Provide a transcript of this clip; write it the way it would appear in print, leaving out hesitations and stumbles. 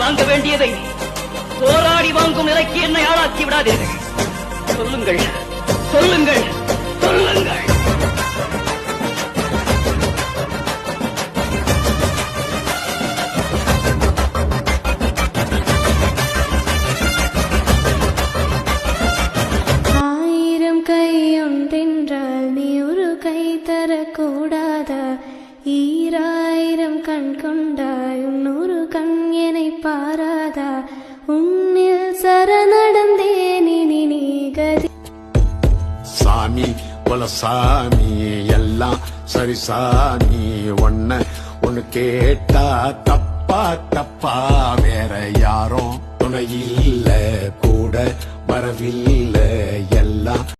வாங்க வேண்டியதை போராடி வாங்கும் நிலைக்கு என்னை ஆளாக்கி விடாதீர்கள். சொல்லுங்கள், சொல்லுங்கள், சொல்லுங்கள். ஆயிரம் கையொன்றென்றால் நீ ஒரு கை தரக்கூடாதா? ஈராயிரம் கண் கொண்டாய் உன்னொரு கண் என்னை பாராதா? உன்னில் சரணடைந்தேன் இனி நீ கதி. சாமி சாமி எல்லாம் சரி சாமி, ஒன்னு கேட்டா தப்பா தப்பா, வேற யாரும் துணையில்ல கூட வரவில்லை எல்லாம்